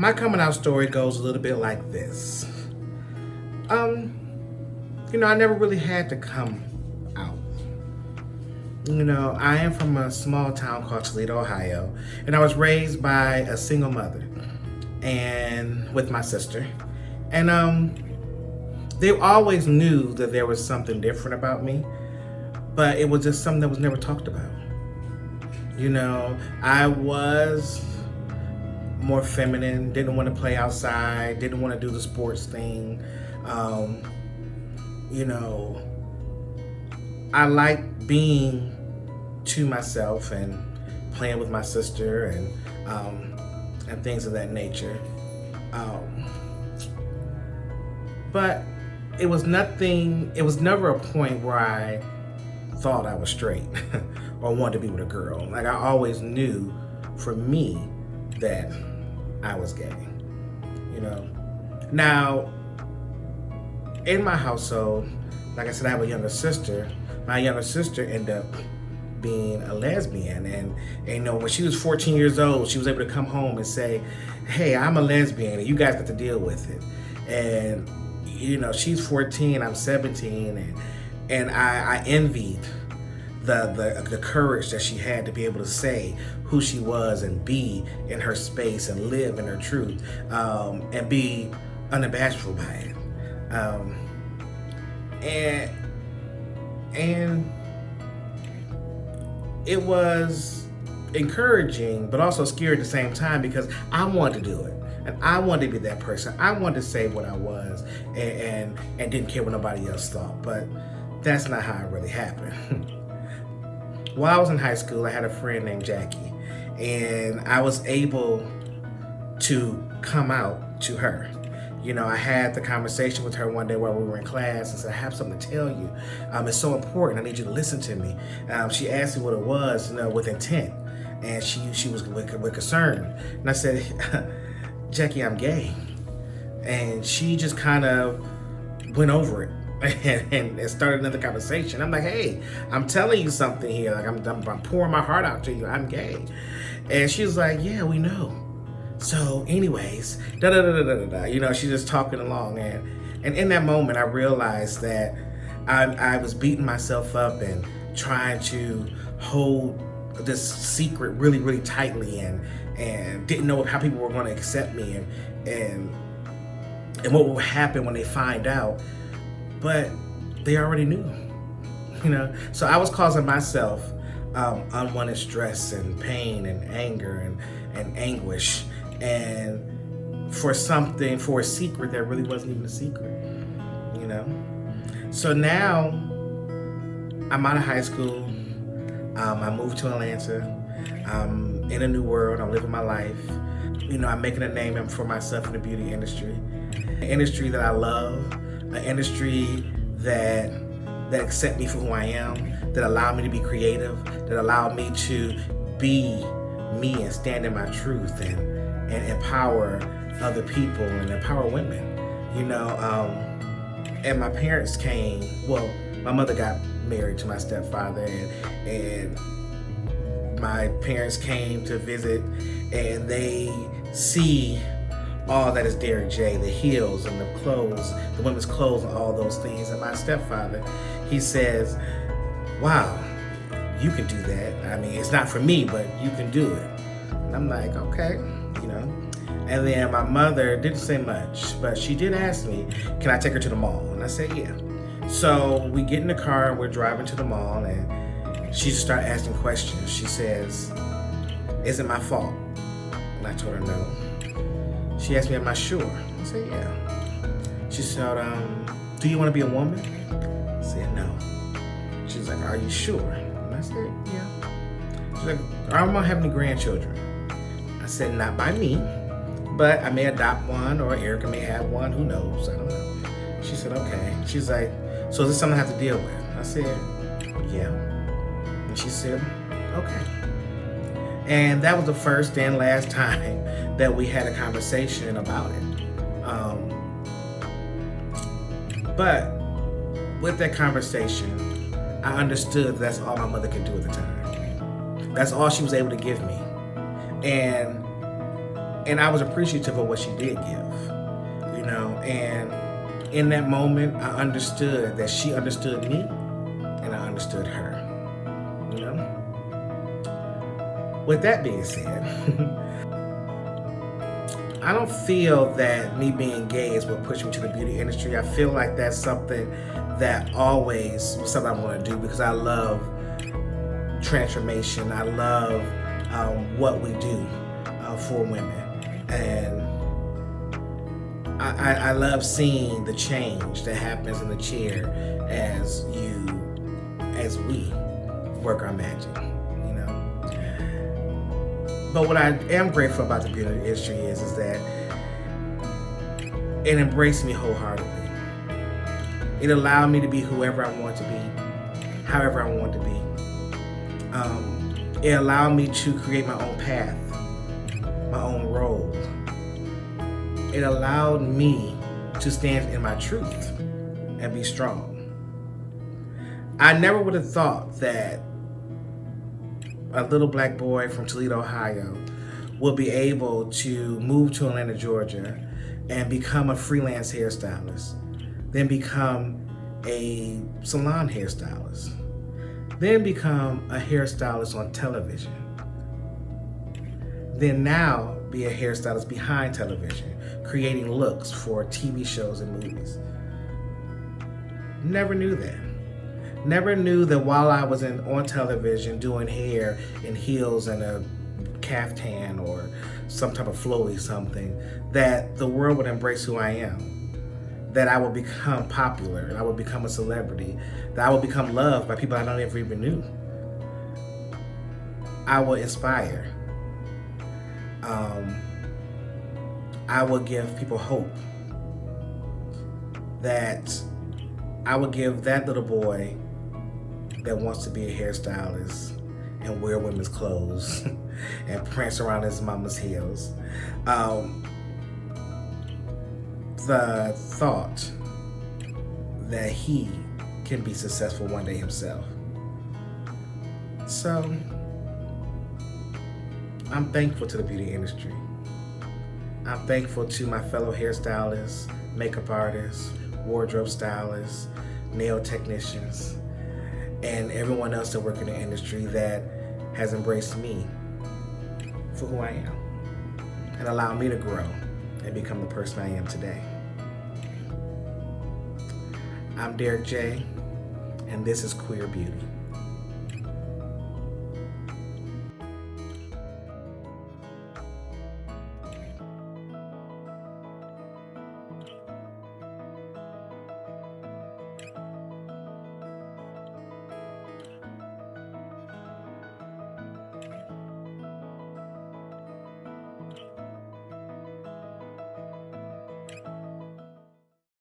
my coming out story goes a little bit like this. I never really had to come out. I am from a small town called Toledo, Ohio, and I was raised by a single mother and with my sister. And they always knew that there was something different about me, but it was just something that was never talked about. I was more feminine, didn't want to play outside, didn't want to do the sports thing. I liked being to myself and playing with my sister and things of that nature. But it was never a point where I thought I was straight or wanted to be with a girl. Like, I always knew for me that I was gay. Now, in my household, like I said, I have a younger sister. My younger sister ended up being a lesbian, and when she was 14 years old, she was able to come home and say, "Hey, I'm a lesbian, and you guys got to deal with it." And she's 14, I'm 17, and I envied the courage that she had to be able to say who she was and be in her space and live in her truth, and be unabashedful by it. And it was encouraging, but also scary at the same time, because I wanted to do it. And I wanted to be that person. I wanted to say what I was and didn't care what nobody else thought. But that's not how it really happened. While I was in high school, I had a friend named Jackie, and I was able to come out to her. I had the conversation with her one day while we were in class and said, "I have something to tell you. It's so important. I need you to listen to me." She asked me what it was, with intent, and she was with concern. And I said, "Jackie, I'm gay." And she just kind of went over it and started another conversation. I'm like, "Hey, I'm telling you something here. Like, I'm pouring my heart out to you. I'm gay." And she was like, "Yeah, we know. So anyways, she's just talking along. And in that moment, I realized that I was beating myself up and trying to hold this secret really, really tightly, and didn't know how people were going to accept me and what would happen when they find out. But they already knew, So I was causing myself unwanted stress and pain and anger and anguish, and for a secret that really wasn't even a secret, So now I'm out of high school. I moved to Atlanta. I'm in a new world. I'm living my life. I'm making a name for myself in the beauty industry, an industry that I love, an industry that accept me for who I am, that allow me to be creative, that allow me to be me and stand in my truth and empower other people and empower women. And my parents came. Well, my mother got married to my stepfather, and my parents came to visit, and they see all that is Derek J, the heels and the clothes, the women's clothes and all those things. And my stepfather, he says, "Wow, you can do that. I mean, it's not for me, but you can do it." And I'm like, "Okay." And then my mother didn't say much, but she did ask me, "Can I take her to the mall?" And I said, "Yeah." So we get in the car and we're driving to the mall, and she just started asking questions. She says, "Is it my fault?" And I told her no. She asked me, "Am I sure?" I said, "Yeah." She said, "Do you want to be a woman?" I said, "No." She's like, "Are you sure?" And I said, "Yeah." She's like, "Are we gonna have any grandchildren?" I said, "Not by me, but I may adopt one, or Erica may have one. Who knows? I don't know." She said, "Okay." She's like, "So is this something I have to deal with?" I said, "Yeah." And she said, "Okay." And that was the first and last time that we had a conversation about it. But with that conversation, I understood that's all my mother could do at the time. That's all she was able to give me. And And I was appreciative of what she did give, you know. And in that moment, I understood that she understood me and I understood her, you know. With that being said, I don't feel that me being gay is what pushed me to the beauty industry. I feel like that's something that always was something I want to do because I love transformation. I love what we do for women. And I love seeing the change that happens in the chair as we work our magic, you know. But what I am grateful about the beauty industry is that it embraced me wholeheartedly. It allowed me to be whoever I want to be, however I want to be. It allowed me to create my own path, my own role. It allowed me to stand in my truth and be strong. I never would have thought that a little black boy from Toledo, Ohio, would be able to move to Atlanta, Georgia, and become a freelance hairstylist, then become a salon hairstylist, then become a hairstylist on television, then now be a hairstylist behind television, creating looks for TV shows and movies. Never knew that. Never knew that while I was on television doing hair in heels and a caftan or some type of flowy something, that the world would embrace who I am, that I would become popular, and I would become a celebrity, that I would become loved by people I don't ever even knew. I would inspire. I would give people hope. That I would give that little boy that wants to be a hairstylist and wear women's clothes and prance around his mama's heels the thought that he can be successful one day himself. So I'm thankful to the beauty industry. I'm thankful to my fellow hairstylists, makeup artists, wardrobe stylists, nail technicians, and everyone else that work in the industry that has embraced me for who I am and allowed me to grow and become the person I am today. I'm Derek J, and this is Queer Beauty.